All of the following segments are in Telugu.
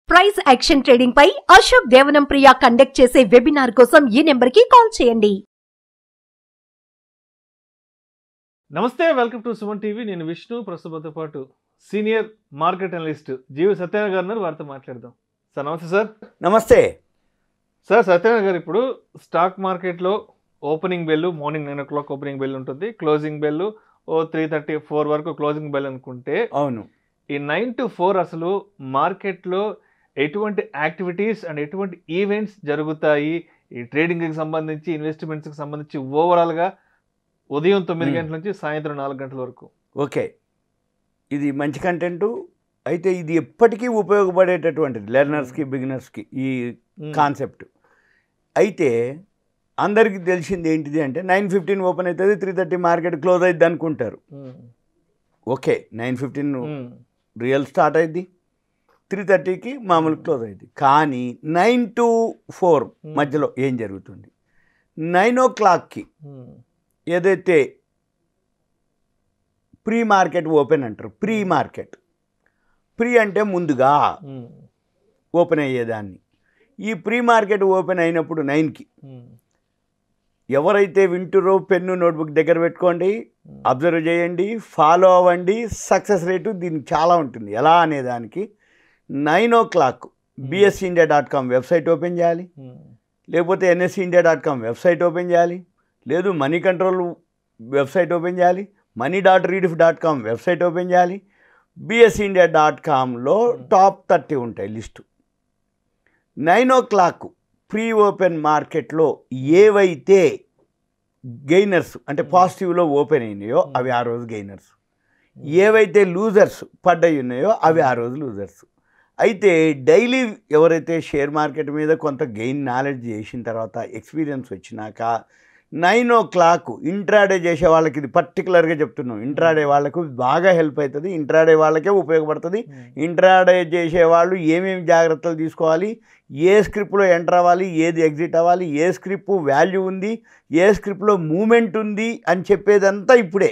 ప్రైస్ యాక్షన్ ట్రేడింగ్ పై అశోక్ దేవనం ప్రియ కండక్ట్ చేసే వెబినార్ కోసం ఈ నెంబర్ కి కాల్ చేయండి. నమస్తే, వెల్కమ్ టు సుమన్ టీవీ. నేను విష్ణు. ప్రస్తుతంతో పాటు సీనియర్ మార్కెట్ అనలిస్ట్ జీవి సత్యనారాయణ గారు ఉన్నారు. వారితో మాట్లాడదాం. సార్ నమస్తే. సార్ నమస్తే సార్. సత్యనారాయణ గారు, ఇప్పుడు స్టాక్ మార్కెట్లో opening bell morning 9 o'clock opening bell ఉంటుంది, క్లోజింగ్ బెల్ 3:34 వరకు క్లోజింగ్ బెల్ అనుకుంటే, అవును, ఈ 9 to 4 అసలు మార్కెట్లో ఎటువంటి యాక్టివిటీస్ అండ్ ఎటువంటి ఈవెంట్స్ జరుగుతాయి, ఈ ట్రేడింగ్కి సంబంధించి, ఇన్వెస్ట్మెంట్స్కి సంబంధించి ఓవరాల్గా ఉదయం 9 గంటల నుంచి సాయంత్రం 4 గంటల వరకు? ఓకే, ఇది మంచి కంటెంటు. అయితే ఇది ఎప్పటికీ ఉపయోగపడేటటువంటిది లెర్నర్స్కి, బిగినర్స్కి ఈ కాన్సెప్ట్. అయితే అందరికీ తెలిసింది ఏంటిది అంటే 9:15 ఓపెన్ అవుతుంది, 3:30 మార్కెట్ క్లోజ్ అవుతుంది అనుకుంటారు. ఓకే, 9:15 రియల్ స్టార్ట్ అయింది, 3:30కి మామూలు క్లోజ్ అయింది. కానీ 9 to 4 మధ్యలో ఏం జరుగుతుంది? 9 o'clockకి ఏదైతే ప్రీ మార్కెట్ ఓపెన్ అంటారు, ప్రీ అంటే ముందుగా ఓపెన్ అయ్యేదాన్ని. ఈ ప్రీ మార్కెట్ ఓపెన్ అయినప్పుడు 9కి ఎవరైతే వింటురో పెన్ను నోట్బుక్ దగ్గర పెట్టుకోండి, అబ్జర్వ్ చేయండి, ఫాలో అవ్వండి. సక్సెస్ రేటు దీనికి చాలా ఉంటుంది. ఎలా అనేదానికి 9 o'clock bsindia.com వెబ్సైట్ ఓపెన్ చేయాలి, లేకపోతే nsindia.com వెబ్సైట్ ఓపెన్ చేయాలి, లేదు మనీ కంట్రోల్ వెబ్సైట్ ఓపెన్ చేయాలి, money.rediff.com వెబ్సైట్ ఓపెన్ చేయాలి. bsindia.comలో టాప్ 30 ఉంటాయి లిస్టు. 9 o'clock ప్రీ ఓపెన్ మార్కెట్లో ఏవైతే గెయినర్స్ అంటే పాజిటివ్లో ఓపెన్ అయినాయో అవి ఆ రోజు గెయినర్స్, ఏవైతే లూజర్స్ పడ్డాయి ఉన్నాయో అవి ఆ రోజు లూజర్స్. అయితే డైలీ ఎవరైతే షేర్ మార్కెట్ మీద కొంత గెయిన్ నాలెడ్జ్ చేసిన తర్వాత, ఎక్స్పీరియన్స్ వచ్చినాక 9 o'clock ఇంట్రాడే చేసే వాళ్ళకి, ఇది పర్టికులర్గా చెప్తున్నాం, ఇంట్రాడే వాళ్ళకు బాగా హెల్ప్ అవుతుంది, ఇంట్రాడే వాళ్ళకే ఉపయోగపడుతుంది. ఇంట్రాడే చేసే వాళ్ళు ఏమేమి జాగ్రత్తలు తీసుకోవాలి, ఏ స్క్రిప్ట్లో ఎంటర్ అవ్వాలి, ఏది ఎగ్జిట్ అవ్వాలి, ఏ స్క్రిప్ట్ వాల్యూ ఉంది, ఏ స్క్రిప్ట్లో మూమెంట్ ఉంది అని చెప్పేదంతా ఇప్పుడే.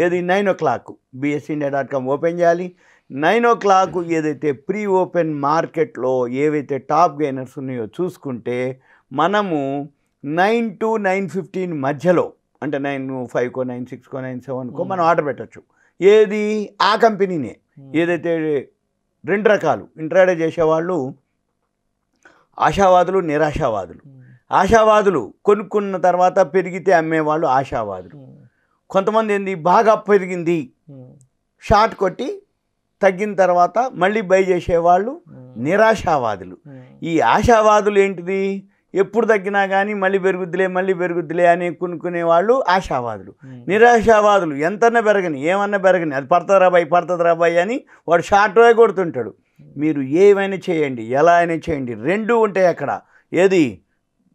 ఏది 9 o'clock bsindia.com ఓపెన్ చేయాలి. 9 o'clock ఏదైతే ప్రీ ఓపెన్ మార్కెట్లో ఏవైతే టాప్ గెయినర్స్ ఉన్నాయో చూసుకుంటే, మనము 9 to 9:15 మధ్యలో, అంటే 9:05కో 9:06కో 9:07కో మనం ఆర్డర్ పెట్టచ్చు. ఏది ఆ కంపెనీనే. ఏదైతే రెండు రకాలు ఇంట్రాడే చేసేవాళ్ళు, ఆశావాదులు, నిరాశావాదులు. ఆశావాదులు కొనుక్కున్న తర్వాత పెరిగితే అమ్మేవాళ్ళు ఆశావాదులు. కొంతమంది ఏంది, బాగా పెరిగింది షార్ట్ కొట్టి తగ్గిన తర్వాత మళ్ళీ బై చేసేవాళ్ళు నిరాశావాదులు. ఈ ఆశావాదులు ఏంటిది, ఎప్పుడు తగ్గినా కానీ మళ్ళీ పెరుగుద్దిలే అని కొనుక్కునే వాళ్ళు ఆశావాదులు. నిరాశావాదులు ఎంతన్నా పెరగని, ఏమన్నా పెరగని, అది పడుతుంది రాబాయి అని వాడు షార్ట్ కొడుతుంటాడు. మీరు ఏమైనా చేయండి, ఎలా అయినా చేయండి, రెండూ ఉంటాయి అక్కడ. ఏది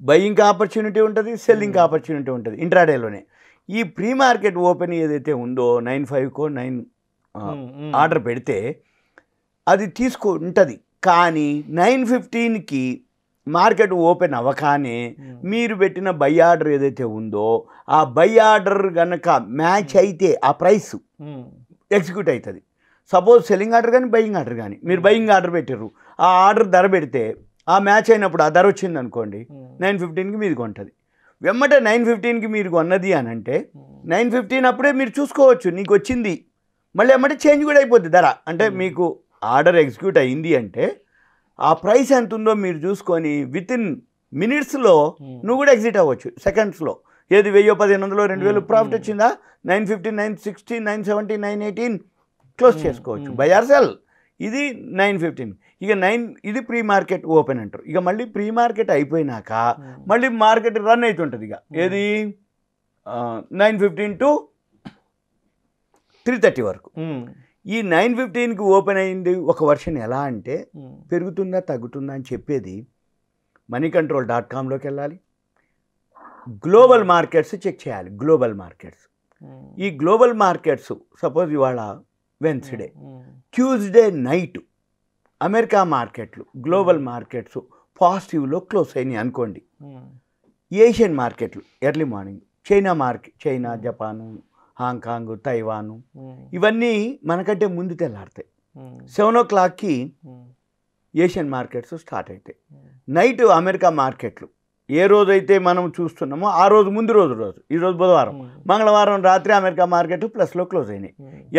బయింగ్ ఆపర్చునిటీ ఉంటుంది, సెల్లింగ్ ఆపర్చునిటీ ఉంటుంది ఇంట్రాడేలోనే. ఈ ప్రీ మార్కెట్ ఓపెన్ ఏదైతే ఉందో 9:05కో 9 ఆర్డర్ పెడితే అది ఉంటుంది. కానీ 9:15కి మార్కెట్ ఓపెన్ అవ్వగానే మీరు పెట్టిన బై ఆర్డర్ ఏదైతే ఉందో ఆ బై ఆర్డర్ కనుక మ్యాచ్ అయితే ఆ ప్రైస్ ఎగ్జిక్యూట్ అవుతుంది. సపోజ్ సెల్లింగ్ ఆర్డర్ కానీ బయింగ్ ఆర్డర్ కానీ, మీరు బయింగ్ ఆర్డర్ పెట్టారు, ఆ ఆర్డర్ ధర పెడితే ఆ మ్యాచ్ అయినప్పుడు ఆ ధర వచ్చింది అనుకోండి, 9:15కి మీరు కొంటుంది. వెమ్మటే 9:15కి మీరు కొన్నది అని అంటే 9:15 అప్పుడే మీరు చూసుకోవచ్చు నీకు వచ్చింది, మళ్ళీ వెమ్మటే చేంజ్ కూడా అయిపోద్ది ధర. అంటే మీకు ఆర్డర్ ఎగ్జిక్యూట్ అయింది అంటే ఆ ప్రైస్ ఎంత ఉందో మీరు చూసుకొని వితిన్ మినిట్స్లో నువ్వు కూడా ఎగ్జిట్ అవ్వచ్చు, సెకండ్స్లో. ఏది 1000, 1500, 2000 ప్రాఫిట్ వచ్చిందా, 9:15, 9:60, 9:70, 9:18 క్లోజ్ చేసుకోవచ్చు, బై ఆర్ సెల్. ఇది 9:15. ఇక ఇది ప్రీ మార్కెట్ ఓపెన్ అంటారు. ఇక మళ్ళీ ప్రీ మార్కెట్ అయిపోయినాక మళ్ళీ మార్కెట్ రన్ అవుతుంటుంది. ఇక ఏది 9:15 to 3:30 వరకు. ఈ 9:15కి ఓపెన్ అయింది ఒక వర్షన్. ఎలా అంటే పెరుగుతుందా తగ్గుతుందా అని చెప్పేది moneycontrol.comలోకి వెళ్ళాలి, గ్లోబల్ మార్కెట్స్ చెక్ చేయాలి. ఈ గ్లోబల్ మార్కెట్స్ సపోజ్ ఇవాళ వెన్స్డే, ట్యూస్డే నైట్ అమెరికా మార్కెట్లు, గ్లోబల్ మార్కెట్స్ పాజిటివ్లో క్లోజ్ అయినాయి అనుకోండి. ఏషియన్ మార్కెట్లు early morning, China, Japan, Hong Kong, తైవాను, ఇవన్నీ మనకంటే ముందు తెల్లారుతాయి. 7 o'clockకి ఏషియన్ మార్కెట్స్ స్టార్ట్ అవుతాయి. నైట్ అమెరికా మార్కెట్లు ఏ రోజైతే మనం చూస్తున్నామో ఆ రోజు ముందు రోజు ఈరోజు బుధవారం, మంగళవారం రాత్రి అమెరికా మార్కెట్ ప్లస్లో క్లోజ్ అయినాయి.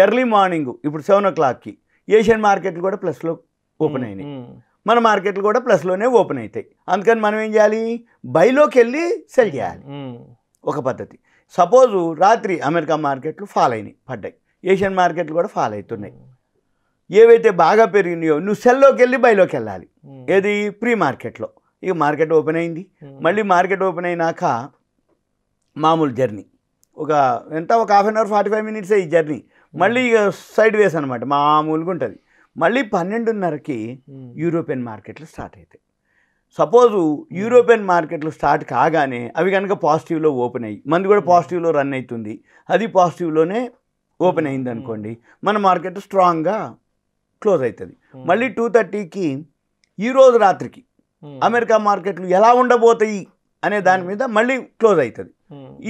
ఎర్లీ మార్నింగ్ ఇప్పుడు 7 o'clockకి ఏషియన్ మార్కెట్లు కూడా ప్లస్లో ఓపెన్ అయినాయి. మన మార్కెట్లు కూడా ప్లస్లోనే ఓపెన్ అవుతాయి. అందుకని మనం ఏం చేయాలి, బైలోకి వెళ్ళి సెల్ చేయాలి. ఒక పద్ధతి. సపోజు రాత్రి అమెరికా మార్కెట్లు ఫాల్ అయినాయి, పడ్డాయి, ఏషియన్ మార్కెట్లు కూడా ఫాల్ అవుతున్నాయి. ఏవైతే బాగా పెరిగినాయో నువ్వు సెల్లోకి వెళ్ళి బైలోకి వెళ్ళాలి. ఏది ప్రీ మార్కెట్లో. ఇక మార్కెట్ ఓపెన్ అయింది, మళ్ళీ మార్కెట్ ఓపెన్ అయినాక మామూలు జర్నీ ఒక 1/2 hour 45 minutes ఈ జర్నీ. మళ్ళీ ఇక సైడ్ వేస్ అనమాట, మామూలుగా ఉంటుంది. మళ్ళీ 12:30కి యూరోపియన్ మార్కెట్లు స్టార్ట్ అవుతాయి. సపోజు యూరోపియన్ మార్కెట్లు స్టార్ట్ కాగానే అవి కనుక పాజిటివ్లో ఓపెన్ అయ్యి మంది కూడా పాజిటివ్లో రన్ అవుతుంది, అది పాజిటివ్లోనే ఓపెన్ అయింది అనుకోండి, మన మార్కెట్ స్ట్రాంగ్గా క్లోజ్ అవుతుంది. మళ్ళీ 2:30కి ఈరోజు రాత్రికి అమెరికా మార్కెట్లు ఎలా ఉండబోతాయి అనే దాని మీద మళ్ళీ క్లోజ్ అవుతుంది.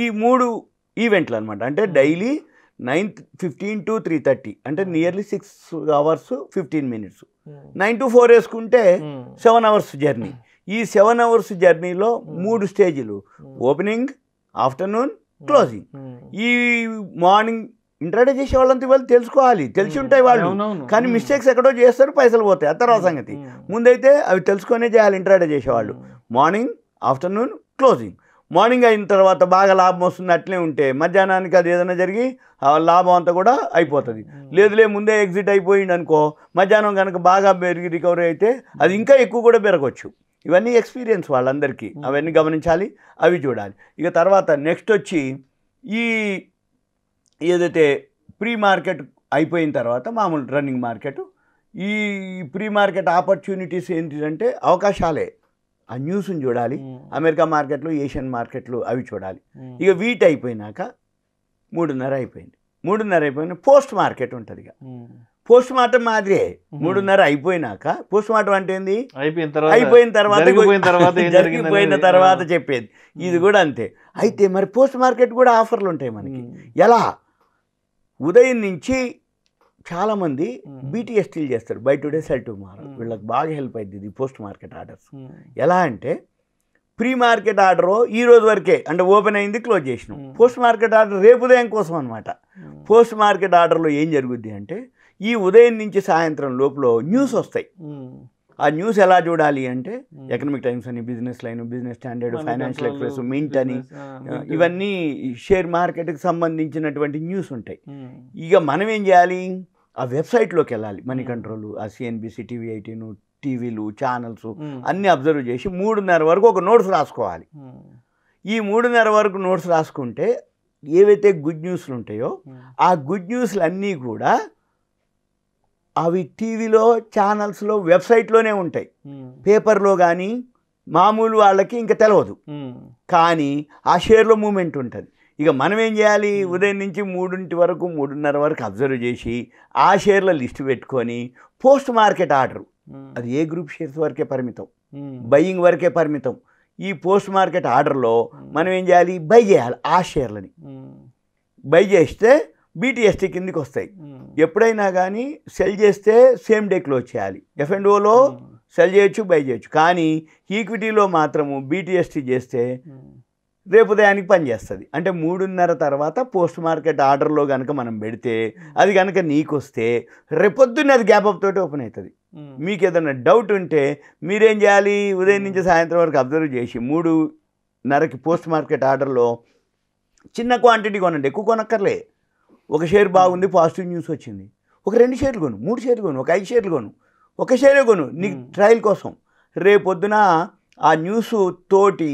ఈ 3 ఈవెంట్లు అనమాట. అంటే డైలీ 9:15 to 3:30 అంటే నియర్లీ 6 hours 15 minutes. 9 to 4 వేసుకుంటే 7 hours జర్నీ. ఈ 7 hours జర్నీలో 3 స్టేజీలు: ఓపెనింగ్, ఆఫ్టర్నూన్, క్లోజింగ్. ఈ మార్నింగ్ ఇంట్రాడే చేసే వాళ్ళంతా వాళ్ళు తెలుసుకోవాలి, తెలిసి ఉంటాయి వాళ్ళు, కానీ మిస్టేక్స్ ఎక్కడో చేస్తారు, పైసలు పోతాయి, ఆ తర్వాత సంగతి. ముందైతే అవి తెలుసుకొనే చేయాలి ఇంట్రాడే చేసేవాళ్ళు. Morning, afternoon, closing. మార్నింగ్ అయిన తర్వాత బాగా లాభం వస్తుంది అట్లే ఉంటే మధ్యాహ్నానికి అది ఏదైనా జరిగి ఆ లాభం అంతా కూడా అయిపోతుంది. లేదులే ముందే ఎగ్జిట్ అయిపోయింది అనుకో, మధ్యాహ్నం కనుక బాగా పెరిగి రికవరీ అయితే అది ఇంకా ఎక్కువ కూడా పెరగవచ్చు. ఇవన్నీ ఎక్స్పీరియన్స్ వాళ్ళందరికీ, అవన్నీ గమనించాలి, అవి చూడాలి. ఇక తర్వాత నెక్స్ట్ వచ్చి ఈ ఏదైతే ప్రీ మార్కెట్ అయిపోయిన తర్వాత మామూలు రన్నింగ్ మార్కెట్, ఈ ప్రీ మార్కెట్ ఆపర్చునిటీస్ ఏంటిదంటే అవకాశాలే. ఆ న్యూస్ని చూడాలి, అమెరికా మార్కెట్లు, ఏషియన్ మార్కెట్లు అవి చూడాలి. ఇక వీటి అయిపోయినాక 3:30 అయిపోయింది. 3:30 అయిపోయిన పోస్ట్ మార్కెట్ ఉంటుంది. ఇక పోస్ట్ మార్టం మాదిరే 3:30 అయిపోయినాక. పోస్ట్ మార్టం అంటే ఏంది, అయిపోయిన తర్వాత చెప్పేది. ఇది కూడా అంతే. అయితే మరి పోస్ట్ మార్కెట్ కూడా ఆఫర్లు ఉంటాయి మనకి. ఎలా? ఉదయం నుంచి చాలామంది బీటీఎస్టీలు చేస్తారు, బై టుడే సెల్ టుమారో. వీళ్ళకి బాగా హెల్ప్ అవుతుంది ఇది పోస్ట్ మార్కెట్ ఆర్డర్స్. ఎలా అంటే ప్రీ మార్కెట్ ఆర్డర్ ఈ రోజు వరకే, అంటే ఓపెన్ అయింది, క్లోజ్ చేసినాం. పోస్ట్ మార్కెట్ ఆర్డర్ రేపు ఉదయం కోసం అనమాట. పోస్ట్ మార్కెట్ ఆర్డర్లో ఏం జరుగుద్ది అంటే ఈ ఉదయం నుంచి సాయంత్రం లోపల న్యూస్ వస్తాయి. ఆ న్యూస్ ఎలా చూడాలి అంటే ఎకనామిక్ టైమ్స్ అని, business line, business standard, financial express, mint అని, ఇవన్నీ షేర్ మార్కెట్కి సంబంధించినటువంటి న్యూస్ ఉంటాయి. ఇక మనం ఏం చేయాలి, ఆ వెబ్సైట్లోకి వెళ్ళాలి. మనీ కంట్రోల్, ఆ సిఎన్బిసి, టీవీ 18, టీవీలు, ఛానల్స్ అన్నీ అబ్జర్వ్ చేసి 3:30 వరకు ఒక నోట్స్ రాసుకోవాలి. ఈ 3:30 వరకు నోట్స్ రాసుకుంటే ఏవైతే గుడ్ న్యూస్లు ఉంటాయో ఆ గుడ్ న్యూస్లు అన్నీ కూడా అవి టీవీలో, ఛానల్స్లో, వెబ్సైట్లోనే ఉంటాయి. పేపర్లో కానీ మామూలు వాళ్ళకి ఇంకా తెలియదు, కానీ ఆ షేర్లో మూమెంట్ ఉంటుంది. ఇక మనం ఏం చేయాలి, ఉదయం నుంచి 3 వరకు 3:30 వరకు అబ్జర్వ్ చేసి ఆ షేర్ల లిస్ట్ పెట్టుకొని పోస్ట్ మార్కెట్ ఆర్డర్, అది ఏ గ్రూప్ షేర్స్ వరకే పరిమితం, బయ్యింగ్ వరకే పరిమితం. ఈ పోస్ట్ మార్కెట్ ఆర్డర్లో మనం ఏం చేయాలి, బై చేయాలి. ఆ షేర్లని బై చేస్తే బీటీఎస్టీ కిందికి వస్తాయి. ఎప్పుడైనా కానీ సెల్ చేస్తే సేమ్ డే క్లోజ్ చేయాలి. ఎఫ్ఎండ్ఓలో సెల్ చేయొచ్చు, బై చేయొచ్చు, కానీ ఈక్విటీలో మాత్రము బీటీఎస్టీ చేస్తే రేపు ఉదయానికి పనిచేస్తుంది. అంటే 3:30 తర్వాత పోస్ట్ మార్కెట్ ఆర్డర్లో కనుక మనం పెడితే అది కనుక నీకు వస్తే రేపొద్దున్న అది గ్యాప్ అప్ తోటి ఓపెన్ అవుతుంది. మీకు ఏదైనా డౌట్ ఉంటే మీరేం చేయాలి, ఉదయం నుంచి సాయంత్రం వరకు అబ్జర్వ్ చేసి 3:30కి పోస్ట్ మార్కెట్ ఆర్డర్లో చిన్న క్వాంటిటీ కొనండి, ఎక్కువ కొనక్కర్లే. ఒక షేర్ బాగుంది, పాజిటివ్ న్యూస్ వచ్చింది, ఒక 2 షేర్లు కొను, 3 షేర్లు కొను, ఒక 5 షేర్లు కొను, ఒక షేరే కొను, నీకు ట్రయల్ కోసం. రేపొద్దున ఆ న్యూస్ తోటి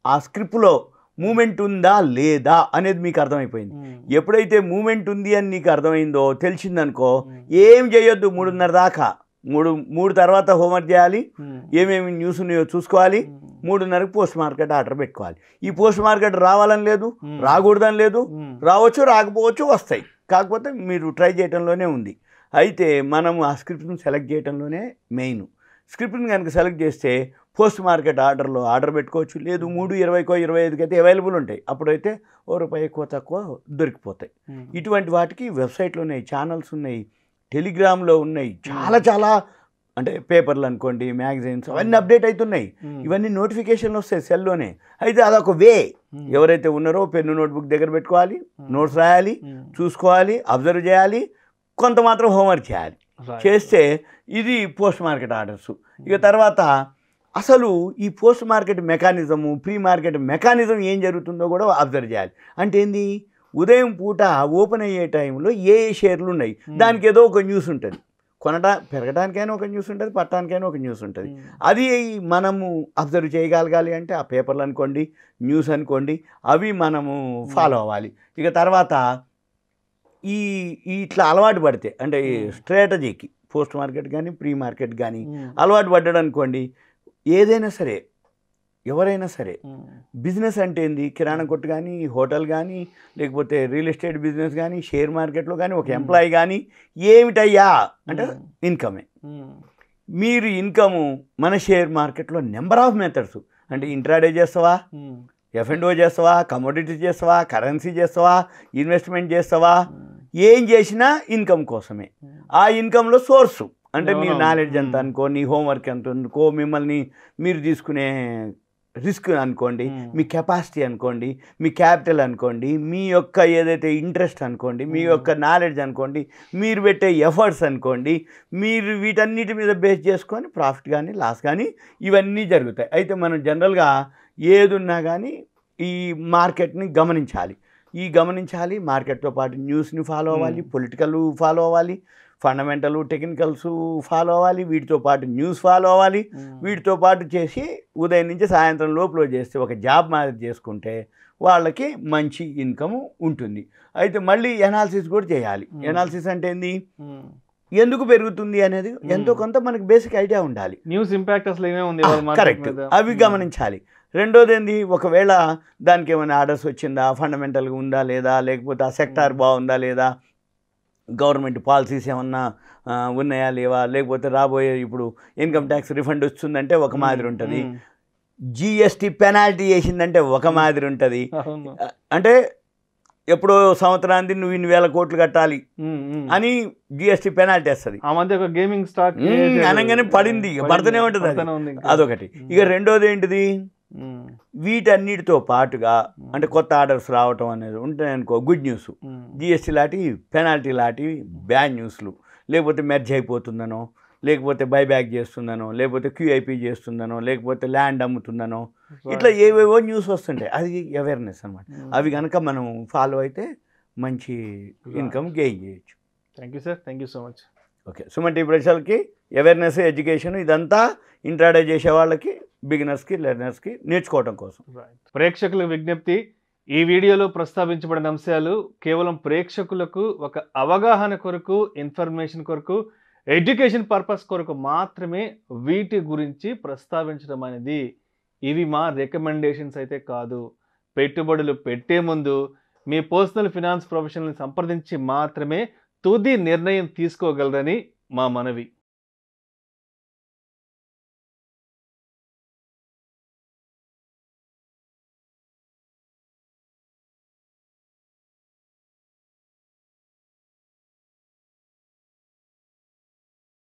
ఆ స్క్రిప్ట్లో మూమెంట్ ఉందా లేదా అనేది మీకు అర్థమైపోయింది. ఎప్పుడైతే మూమెంట్ ఉంది అని నీకు అర్థమైందో, తెలిసిందనుకో, ఏం చేయొద్దు 3:30 దాకా. 3 తర్వాత హోంవర్క్ చేయాలి, ఏమేమి న్యూస్ ఉన్నాయో చూసుకోవాలి. 3:30కి పోస్ట్ మార్కెట్ ఆర్డర్ పెట్టుకోవాలి. ఈ పోస్ట్ మార్కెట్ రావాలని లేదు, రాకూడదని లేదు, రావచ్చు, రాకపోవచ్చు, వస్తాయి. కాకపోతే మీరు ట్రై చేయడంలోనే ఉంది. అయితే మనం ఆ స్క్రిప్ట్ని సెలెక్ట్ చేయడంలోనే మెయిన్. స్క్రిప్ట్ని కనుక సెలెక్ట్ చేస్తే పోస్ట్ మార్కెట్ ఆర్డర్లో ఆర్డర్ పెట్టుకోవచ్చు. లేదు 3:20కో 25కి అయితే అవైలబుల్ ఉంటాయి. అప్పుడైతే ₹1 ఎక్కువ తక్కువ దొరికిపోతాయి. ఇటువంటి వాటికి వెబ్సైట్లు ఉన్నాయి, ఛానల్స్ ఉన్నాయి, టెలిగ్రామ్లో ఉన్నాయి, చాలా అంటే పేపర్లు అనుకోండి, మ్యాగజైన్స్ అవన్నీ అప్డేట్ అవుతున్నాయి. ఇవన్నీ నోటిఫికేషన్లు వస్తాయి సెల్లోనే. అయితే అదొక వే. ఎవరైతే ఉన్నారో పెన్ను నోట్బుక్ దగ్గర పెట్టుకోవాలి, నోట్స్ రాయాలి, చూసుకోవాలి, అబ్జర్వ్ చేయాలి, కొంత మాత్రం హోంవర్క్ చేయాలి. చేస్తే ఇది పోస్ట్ మార్కెట్ ఆర్డర్స్. ఇక తర్వాత అసలు ఈ post market mechanism, pre market mechanism ఏం జరుగుతుందో కూడా అబ్జర్వ్ చేయాలి. అంటే ఏంది, ఉదయం పూట ఓపెన్ అయ్యే టైంలో ఏ షేర్లు ఉన్నాయి, దానికి ఏదో ఒక న్యూస్ ఉంటుంది. పెరగడానికైనా ఒక న్యూస్ ఉంటుంది, పట్టడానికైనా ఒక న్యూస్ ఉంటుంది. అది మనము అబ్జర్వ్ చేయగలగాలి. అంటే ఆ పేపర్లు అనుకోండి, న్యూస్ అనుకోండి, అవి మనము ఫాలో అవ్వాలి. ఇక తర్వాత ఈ ఇట్లా అలవాటు పడితే, అంటే స్ట్రాటజీకి పోస్ట్ మార్కెట్ కానీ ప్రీ మార్కెట్ కానీ అలవాటు పడ్డాడు అనుకోండి, ఏదైనా సరే ఎవరైనా సరే బిజినెస్ అంటే ఏంది, కిరాణా కొట్టు కానీ, హోటల్ కానీ, లేకపోతే రియల్ ఎస్టేట్ బిజినెస్ కానీ, షేర్ మార్కెట్లో కానీ, ఒక ఎంప్లాయీ కానీ, ఏమిటయ్యా అంటే ఇన్కమే. మీరు ఇన్కము మన షేర్ మార్కెట్లో నెంబర్ ఆఫ్ మెథడ్స్, అంటే ఇంట్రాడే చేస్తావా, F&O చేస్తావా, కమోడిటీస్ చేస్తావా, కరెన్సీ చేస్తావా, ఇన్వెస్ట్మెంట్ చేస్తావా, ఏం చేసినా ఇన్కమ్ కోసమే. ఆ ఇన్కంలో సోర్సు అంటే మీ నాలెడ్జ్ ఎంత అనుకో, నీ హోంవర్క్ ఎంత అనుకో, మిమ్మల్ని మీరు తీసుకునే రిస్క్ అనుకోండి, మీ కెపాసిటీ అనుకోండి, మీ క్యాపిటల్ అనుకోండి, మీ యొక్క ఏదైతే ఇంట్రెస్ట్ అనుకోండి, మీ యొక్క నాలెడ్జ్ అనుకోండి, మీరు పెట్టే ఎఫర్ట్స్ అనుకోండి, మీరు వీటన్నిటి మీద బేస్ చేసుకొని ప్రాఫిట్ కానీ లాస్ కానీ ఇవన్నీ జరుగుతాయి. అయితే మనం జనరల్గా ఏదున్నా కానీ ఈ మార్కెట్ని గమనించాలి. మార్కెట్తో పాటు న్యూస్ని ఫాలో అవ్వాలి, పొలిటికల్ ఫాలో అవ్వాలి, ఫండమెంటల్ టెక్నికల్స్ ఫాలో అవ్వాలి, వీటితో పాటు న్యూస్ ఫాలో అవ్వాలి. వీటితో పాటు చేసి ఉదయం నుంచి సాయంత్రం లోపల చేస్తే ఒక జాబ్ మాదిరి చేసుకుంటే వాళ్ళకి మంచి ఇన్కమ్ ఉంటుంది. అయితే మళ్ళీ ఎనాలిసిస్ కూడా చేయాలి. ఎనాలిసిస్ అంటే ఏంది, ఎందుకు పెరుగుతుంది అనేది ఎంతో కొంత మనకి బేసిక్ ఐడియా ఉండాలి. న్యూస్ ఇంపాక్ట్ అసలు ఏమేమి, కరెక్ట్, అవి గమనించాలి. రెండోది ఏంది, ఒకవేళ దానికి ఏమైనా ఆర్డర్స్ వచ్చిందా, ఫండమెంటల్గా ఉందా లేదా, లేకపోతే ఆ సెక్టార్ బాగుందా లేదా, గవర్నమెంట్ పాలసీస్ ఏమన్నా ఉన్నాయా లేవా, లేకపోతే రాబోయే ఇప్పుడు ఇన్కమ్ ట్యాక్స్ రిఫండ్ వస్తుందంటే ఒక మాదిరి ఉంటుంది, జిఎస్టీ పెనాల్టీ వేసిందంటే ఒక మాదిరి ఉంటుంది. అంటే ఎప్పుడో సంవత్సరానికి నువ్వు ఇన్ని వేల కోట్లు కట్టాలి అని జిఎస్టీ పెనాల్టీ వేస్తుంది. ఆ మధ్య ఒక గేమింగ్ స్టార్ట్ అనగానే పడింది, పడుతూనే ఉంటుంది అది, అదొకటి. ఇక రెండోది ఏంటిది, వీటన్నిటితో పాటుగా అంటే కొత్త ఆర్డర్స్ రావటం అనేది ఉంటాయి అనుకో, గుడ్ న్యూస్. జిఎస్టీ లాంటి పెనాల్టీ లాంటి బ్యాడ్ న్యూస్లు, లేకపోతే మెర్జ్ అయిపోతుందనో, లేకపోతే బైబ్యాక్ చేస్తుందనో, లేకపోతే క్యూఐపీ చేస్తుందనో, లేకపోతే ల్యాండ్ అమ్ముతుందనో, ఇట్లా ఏవేవో న్యూస్ వస్తుంటాయి. అది అవేర్నెస్ అనమాట. అవి కనుక మనం ఫాలో అయితే మంచి ఇన్కమ్ గెయిన్ చేయొచ్చు. Thank you sir, thank you so much. Okay, Suman TV ప్రేక్షకులకి అవేర్నెస్, ఎడ్యుకేషన్ ఇదంతా ఇంట్రాడే చేసే వాళ్ళకి, బిగినర్స్కి, లెర్నర్స్కి నేర్చుకోవడం కోసం. ప్రేక్షకుల విజ్ఞప్తి, ఈ వీడియోలో ప్రస్తావించబడిన అంశాలు కేవలం ప్రేక్షకులకు ఒక అవగాహన కొరకు, ఇన్ఫర్మేషన్ కొరకు, ఎడ్యుకేషన్ పర్పస్ కొరకు మాత్రమే వీటి గురించి ప్రస్తావించడం అనేది. ఇవి మా రికమెండేషన్స్ అయితే కాదు. పెట్టుబడులు పెట్టే ముందు మీ పర్సనల్ ఫినాన్స్ ప్రొఫెషనల్ని సంప్రదించి మాత్రమే తుది నిర్ణయం తీసుకోగలరని మా మనవి.